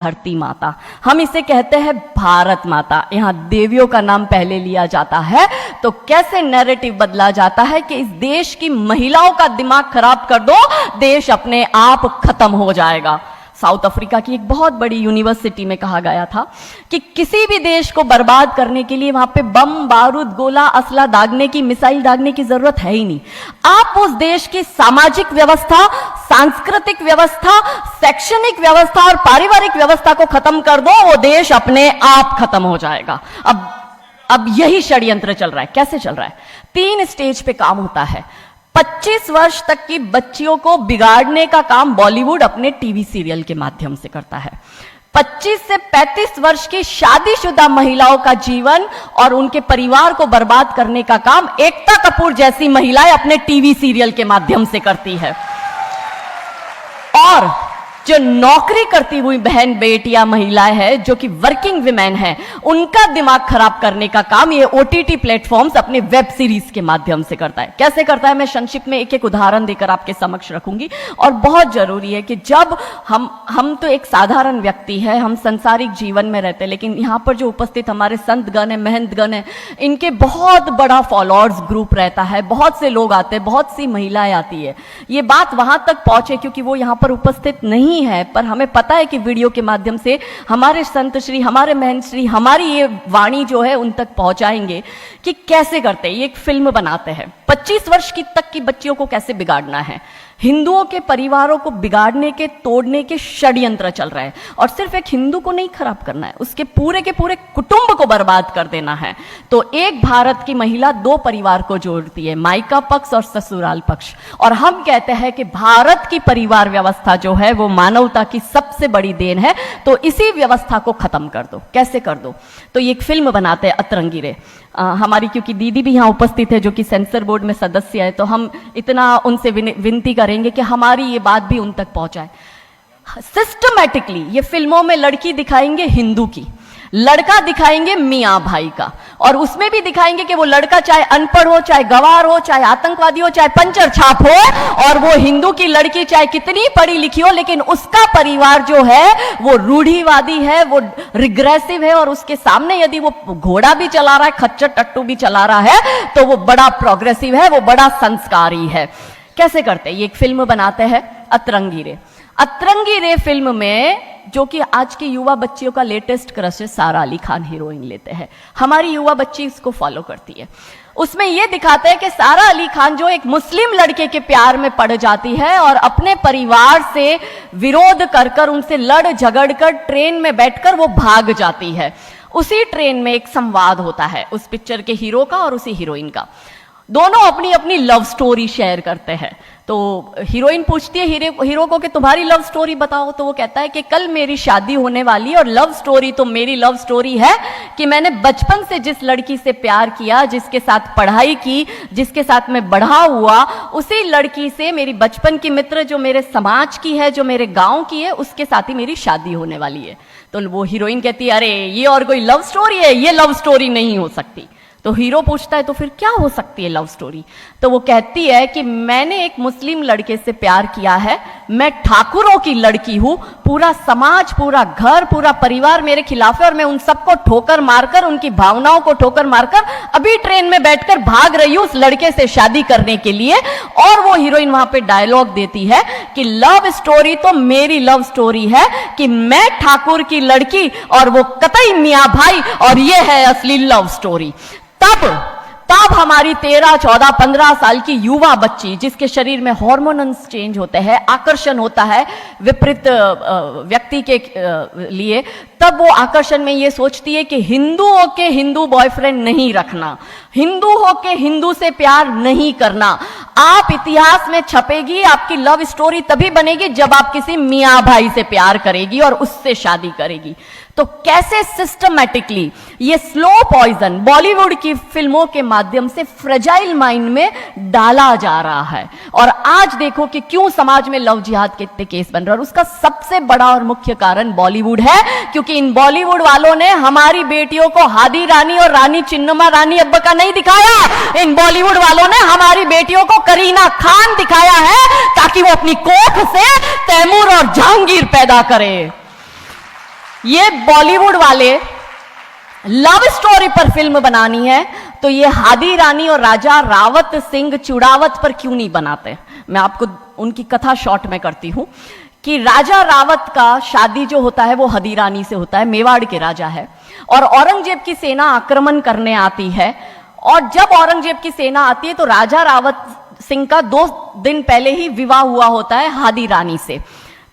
धरती माता, हम इसे कहते हैं भारत माता। यहाँ देवियों का नाम पहले लिया जाता है तो कैसे नैरेटिव बदला जाता है कि इस देश की महिलाओं का दिमाग खराब कर दो, देश अपने आप खत्म हो जाएगा। साउथ अफ्रीका की एक बहुत बड़ी यूनिवर्सिटी में कहा गया था कि किसी भी देश को बर्बाद करने के लिए वहां पे बम, बारूद, गोला, असला दागने की, मिसाइल दागने की जरूरत है ही नहीं। आप उस देश की सामाजिक व्यवस्था, सांस्कृतिक व्यवस्था, शैक्षणिक व्यवस्था और पारिवारिक व्यवस्था को खत्म कर दो, वो देश अपने आप खत्म हो जाएगा। अब यही षड्यंत्र चल रहा है। कैसे चल रहा है? 3 स्टेज पे काम होता है। 25 वर्ष तक की बच्चियों को बिगाड़ने का काम बॉलीवुड अपने टीवी सीरियल के माध्यम से करता है। 25 से 35 वर्ष की शादीशुदा महिलाओं का जीवन और उनके परिवार को बर्बाद करने का काम एकता कपूर जैसी महिलाएं अपने टीवी सीरियल के माध्यम से करती है। और जो नौकरी करती हुई बहन, बेटियां, महिलाएं हैं, जो कि वर्किंग विमेन हैं, उनका दिमाग खराब करने का काम ये ओटीटी प्लेटफॉर्म्स अपने वेब सीरीज के माध्यम से करता है। कैसे करता है, मैं संक्षिप्त में एक एक उदाहरण देकर आपके समक्ष रखूंगी। और बहुत जरूरी है कि जब हम तो एक साधारण व्यक्ति है, हम संसारिक जीवन में रहते हैं, लेकिन यहाँ पर जो उपस्थित हमारे संतगण है, महंतगण है, इनके बहुत बड़ा फॉलोअर्स ग्रुप रहता है, बहुत से लोग आते हैं, बहुत सी महिलाएं आती है। ये बात वहां तक पहुंचे क्योंकि वो यहाँ पर उपस्थित नहीं है, पर हमें पता है कि वीडियो के माध्यम से हमारे संत श्री, हमारे महंत श्री हमारी ये वाणी जो है उन तक पहुंचाएंगे कि कैसे करते हैं। ये एक फिल्म बनाते हैं 25 वर्ष तक की बच्चियों को कैसे बिगाड़ना है। हिंदुओं के परिवारों को बिगाड़ने के, तोड़ने के षड्यंत्र चल रहे हैं। और सिर्फ एक हिंदू को नहीं खराब करना है, उसके पूरे के पूरे कुटुंब को बर्बाद कर देना है। तो एक भारत की महिला 2 परिवार को जोड़ती है, मायका पक्ष और ससुराल पक्ष। और हम कहते हैं कि भारत की परिवार व्यवस्था जो है वो मानवता की सबसे बड़ी देन है। तो इसी व्यवस्था को खत्म कर दो। कैसे कर दो? तो ये एक फिल्म बनाते हैं अतरंगी रे। हमारी क्योंकि दीदी भी यहाँ उपस्थित है जो कि सेंसर बोर्ड में सदस्य है, तो हम इतना उनसे विनती करेंगे कि हमारी ये बात भी उन तक पहुंचाए। सिस्टमैटिकली ये फिल्मों में लड़की दिखाएंगे हिंदू की, लड़का दिखाएंगे मियाँ भाई का, और उसमें भी दिखाएंगे कि वो लड़का चाहे अनपढ़ हो, चाहे गवार हो, चाहे आतंकवादी हो, चाहे पंचर छाप हो, और वो हिंदू की लड़की चाहे कितनी पढ़ी लिखी हो, लेकिन उसका परिवार जो है वो रूढ़िवादी है, वो रिग्रेसिव है, और उसके सामने यदि वो घोड़ा भी चला रहा है, खच्चर टट्टू भी चला रहा है, तो वो बड़ा प्रोग्रेसिव है, वो बड़ा संस्कारी है। कैसे करते हैं? ये एक फिल्म बनाते हैं अतरंगी रे। अतरंगी रे फिल्म में जो कि आज की युवा बच्चियों का लेटेस्ट क्रश है, सारा अली खान हीरोइन लेते हैं। हमारी युवा बच्ची इसको फॉलो करती है। उसमें यह दिखाते हैं कि सारा अली खान जो एक मुस्लिम लड़के के प्यार में पड़ जाती है और अपने परिवार से विरोध कर उनसे लड़ झगड़ कर ट्रेन में बैठकर वो भाग जाती है। उसी ट्रेन में एक संवाद होता है उस पिक्चर के हीरो का और उसी हीरोइन का। दोनों अपनी अपनी लव स्टोरी शेयर करते हैं। तो हीरोइन पूछती है हीरो को कि तुम्हारी लव स्टोरी बताओ। तो वो कहता है कि कल मेरी शादी होने वाली, और लव स्टोरी तो मेरी लव स्टोरी है कि मैंने बचपन से जिस लड़की से प्यार किया, जिसके साथ पढ़ाई की, जिसके साथ मैं बढ़ा हुआ, उसी लड़की से मेरी बचपन की मित्र जो मेरे समाज की है, जो मेरे गांव की है, उसके साथ ही मेरी शादी होने वाली है। तो वो हीरोइन कहती है अरे ये और कोई लव स्टोरी है? ये लव स्टोरी नहीं हो सकती। तो हीरो पूछता है तो फिर क्या हो सकती है लव स्टोरी? तो वो कहती है कि मैंने एक मुस्लिम लड़के से प्यार किया है, मैं ठाकुरों की लड़की हूं, पूरा समाज, पूरा घर, पूरा परिवार मेरे खिलाफ है, और मैं उन सबको ठोकर मारकर, उनकी भावनाओं को ठोकर मारकर अभी ट्रेन में बैठकर भाग रही हूं उस लड़के से शादी करने के लिए। और वो हीरोइन वहां पे डायलॉग देती है कि लव स्टोरी तो मेरी लव स्टोरी है कि मैं ठाकुर की लड़की और वो कतई मियाँ भाई, और ये है असली लव स्टोरी। तब हमारी 13, 14, 15 साल की युवा बच्ची, जिसके शरीर में हार्मोन्स चेंज होते हैं, आकर्षण होता है विपरीत व्यक्ति के लिए, तब वो आकर्षण में ये सोचती है कि हिंदुओं के हिंदू बॉयफ्रेंड नहीं रखना, हिंदू हो के हिंदू से प्यार नहीं करना। आप इतिहास में छपेगी, आपकी लव स्टोरी तभी बनेगी जब आप किसी मियाँ भाई से प्यार करेगी और उससे शादी करेगी। तो कैसे सिस्टमैटिकली ये स्लो पॉइजन बॉलीवुड की फिल्मों के माध्यम से फ्रेजाइल माइंड में डाला जा रहा है। और आज देखो कि क्यों समाज में लव जिहाद के इतने केस बन रहे हैं, और उसका सबसे बड़ा और मुख्य कारण बॉलीवुड है। क्योंकि इन बॉलीवुड वालों ने हमारी बेटियों को हादी रानी और रानी चिन्नमा रानी अब्बा का नहीं दिखाया, इन बॉलीवुड वालों ने हमारी बेटियों को करीना खान दिखाया है, ताकि वो अपनी कोख से तैमूर और जहांगीर पैदा करे। ये बॉलीवुड वाले लव स्टोरी पर फिल्म बनानी है तो ये हादी रानी और राजा रावत सिंह चुड़ावत पर क्यों नहीं बनाते? मैं आपको उनकी कथा शॉर्ट में करती हूं कि राजा रावत का शादी जो होता है वो हदी रानी से होता है, मेवाड़ के राजा है, और औरंगजेब की सेना आक्रमण करने आती है। और जब औरंगजेब की सेना आती है तो राजा रावत सिंह का 2 दिन पहले ही विवाह हुआ होता है हादी रानी से।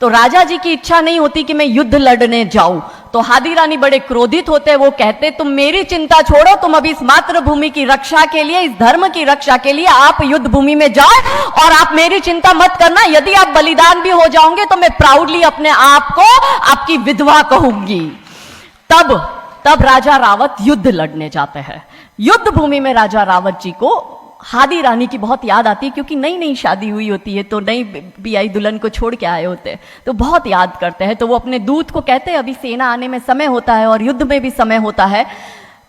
तो राजा जी की इच्छा नहीं होती कि मैं युद्ध लड़ने जाऊं, तो हादी रानी बड़े क्रोधित होते हैं। वो कहते तुम मेरी चिंता छोड़ो, तुम अभी इस मातृभूमि की रक्षा के लिए, इस धर्म की रक्षा के लिए आप युद्ध भूमि में जाओ और आप मेरी चिंता मत करना। यदि आप बलिदान भी हो जाओगे तो मैं प्राउडली अपने आप को आपकी विधवा कहूंगी। तब राजा रावत युद्ध लड़ने जाते हैं। युद्ध भूमि में राजा रावत जी को हादी रानी की बहुत याद आती है, क्योंकि नई नई शादी हुई होती है तो नई बियाई दुल्हन को छोड़ के आए होते हैं, तो बहुत याद करते हैं। तो वो अपने दूत को कहते हैं, अभी सेना आने में समय होता है और युद्ध में भी समय होता है,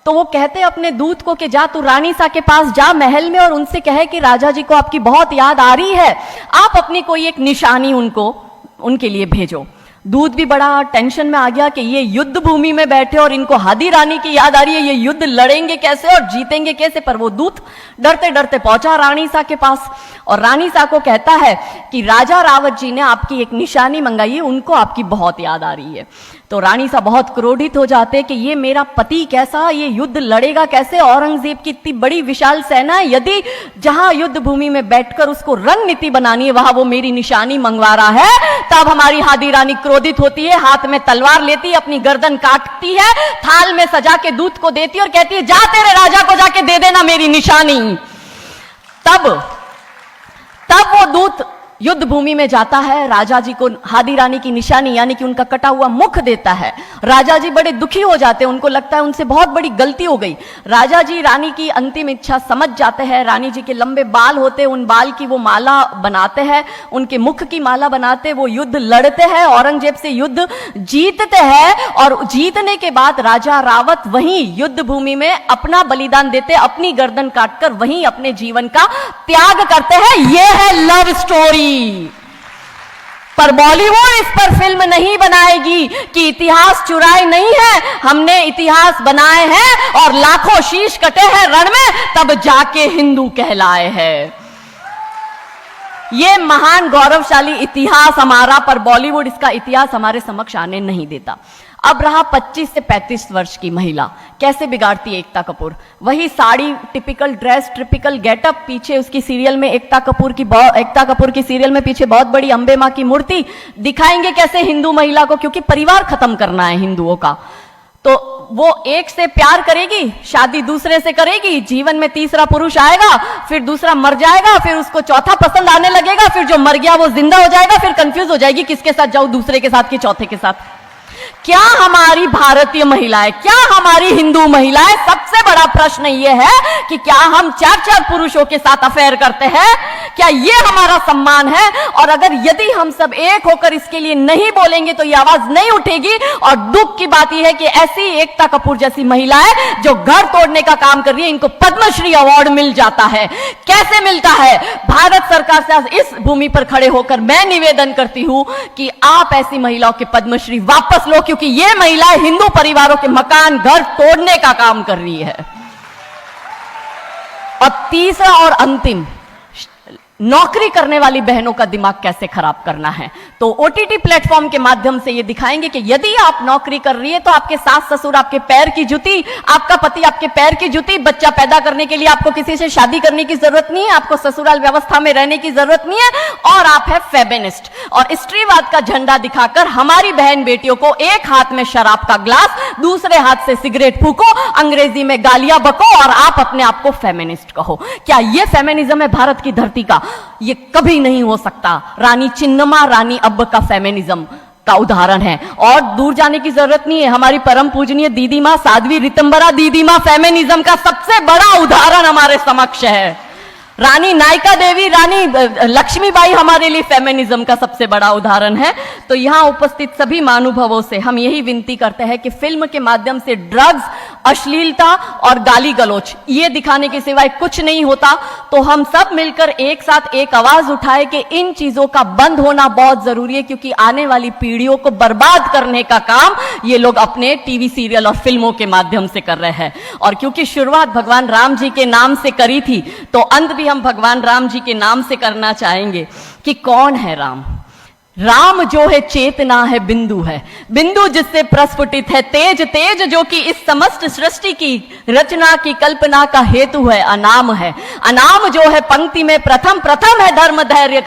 तो वो कहते हैं अपने दूत को कि जा तू रानी सा के पास जा महल में और उनसे कहे कि राजा जी को आपकी बहुत याद आ रही है, आप अपनी कोई एक निशानी उनके लिए भेजो। दूत भी बड़ा टेंशन में आ गया कि ये युद्ध भूमि में बैठे और इनको हादी रानी की याद आ रही है, ये युद्ध लड़ेंगे कैसे और जीतेंगे कैसे। पर वो दूत डरते डरते पहुंचा रानी सा के पास और रानी सा को कहता है कि राजा रावत जी ने आपकी एक निशानी मंगाई है, उनको आपकी बहुत याद आ रही है। तो रानी सा बहुत क्रोधित हो जाते कि ये मेरा पति कैसा, ये युद्ध लड़ेगा कैसे, औरंगजेब की इतनी बड़ी विशाल सेना है, यदि जहां युद्ध भूमि में बैठकर उसको रणनीति बनानी है वहां वो मेरी निशानी मंगवा रहा है। तब हमारी हादी रानी क्रोधित होती है, हाथ में तलवार लेती है, अपनी गर्दन काटती है, थाल में सजा के दूत को देती है और कहती है जा तेरे राजा को जाके दे देना मेरी निशानी। तब वो दूत युद्ध भूमि में जाता है, राजा जी को हादी रानी की निशानी यानी कि उनका कटा हुआ मुख देता है। राजा जी बड़े दुखी हो जाते हैं, उनको लगता है उनसे बहुत बड़ी गलती हो गई। राजा जी रानी की अंतिम इच्छा समझ जाते हैं। रानी जी के लंबे बाल होते हैं, उन बाल की वो माला बनाते हैं, उनके मुख की माला बनाते, वो युद्ध लड़ते हैं, औरंगजेब से युद्ध जीतते हैं। और जीतने के बाद राजा रावत वहीं युद्ध भूमि में अपना बलिदान देते, अपनी गर्दन काटकर वहीं अपने जीवन का त्याग करते हैं। यह है लव स्टोरी। पर बॉलीवुड इस पर फिल्म नहीं बनाएगी कि इतिहास चुराए नहीं है, हमने इतिहास बनाए हैं और लाखों शीश कटे हैं रण में, तब जाके हिंदू कहलाए हैं। ये महान गौरवशाली इतिहास हमारा, पर बॉलीवुड इसका इतिहास हमारे समक्ष आने नहीं देता। अब रहा 25 से 35 वर्ष की महिला, कैसे बिगाड़ती है एकता कपूर। वही sari, typical dress, typical getup, पीछे उसकी सीरियल में एकता कपूर की सीरियल में पीछे बहुत बड़ी अंबे मां की मूर्ति। दिखाएंगे कैसे हिंदू महिला को, क्योंकि परिवार खत्म करना है हिंदुओं का। तो वो एक से प्यार करेगी, शादी दूसरे से करेगी, जीवन में तीसरा पुरुष आएगा, फिर दूसरा मर जाएगा, फिर उसको चौथा पसंद आने लगेगा, फिर जो मर गया वो जिंदा हो जाएगा, फिर कंफ्यूज हो जाएगी किसके साथ जाऊं, दूसरे के साथ कि चौथे के साथ। क्या हमारी भारतीय महिलाएं, क्या हमारी हिंदू महिलाएं, सबसे बड़ा प्रश्न यह है कि क्या हम 4-4 पुरुषों के साथ अफेयर करते हैं? क्या यह हमारा सम्मान है? और अगर यदि हम सब एक होकर इसके लिए नहीं बोलेंगे तो यह आवाज नहीं उठेगी। और दुख की बात यह है कि ऐसी एकता कपूर जैसी महिलाएं जो घर तोड़ने का काम कर रही है, इनको पद्मश्री अवार्ड मिल जाता है। कैसे मिलता है? भारत सरकार से इस भूमि पर खड़े होकर मैं निवेदन करती हूं कि आप ऐसी महिलाओं के पद्मश्री वापस लो, क्योंकि ये महिलाएं हिंदू परिवारों के मकान, घर तोड़ने का काम कर रही है। और तीसरा और अंतिम, नौकरी करने वाली बहनों का दिमाग कैसे खराब करना है। तो ओटीटी प्लेटफॉर्म के माध्यम से ये दिखाएंगे कि यदि आप नौकरी कर रही है तो आपके सास ससुर आपके पैर की जूती, आपका पति आपके पैर की जूती। बच्चा पैदा करने के लिए आपको किसी से शादी करने की जरूरत नहीं है, आपको ससुराल व्यवस्था में रहने की जरूरत नहीं है, और आप है फेमिनिस्ट। और स्त्रीवाद का झंडा दिखाकर हमारी बहन बेटियों को एक हाथ में शराब का ग्लास, दूसरे हाथ से सिगरेट फूको, अंग्रेजी में गालियां बको और आप अपने आप को फेमिनिस्ट कहो। क्या यह फेमिनिज्म है भारत की धरती का? ये कभी नहीं हो सकता। रानी चिन्नमा, रानी अब्ब का फेमिनिज्म का उदाहरण है। और दूर जाने की जरूरत नहीं है, हमारी परम पूजनीय दीदी मां साध्वी रितंबरा दीदी मां फेमिनिज्म का सबसे बड़ा उदाहरण हमारे समक्ष है। रानी नायका देवी, रानी लक्ष्मीबाई हमारे लिए फेमिनिज्म का सबसे बड़ा उदाहरण है। तो यहां उपस्थित सभी महानुभावों से हम यही विनती करते हैं कि फिल्म के माध्यम से ड्रग्स अश्लीलता और गाली गलौच, ये दिखाने के सिवाय कुछ नहीं होता। तो हम सब मिलकर एक साथ एक आवाज उठाए कि इन चीजों का बंद होना बहुत जरूरी है, क्योंकि आने वाली पीढ़ियों को बर्बाद करने का काम ये लोग अपने टीवी सीरियल और फिल्मों के माध्यम से कर रहे हैं। और क्योंकि शुरुआत भगवान राम जी के नाम से करी थी, तो अंत भी हम भगवान राम जी के नाम से करना चाहेंगे कि कौन है राम। राम जो है चेतना है, बिंदु है, बिंदु जिससे प्रस्फुटित है तेज, तेज जो कि इस समस्त सृष्टि की रचना की कल्पना का हेतु है, अनाम है, अनाम जो है पंक्ति में प्रथम, प्रथम है धर्म धैर्य का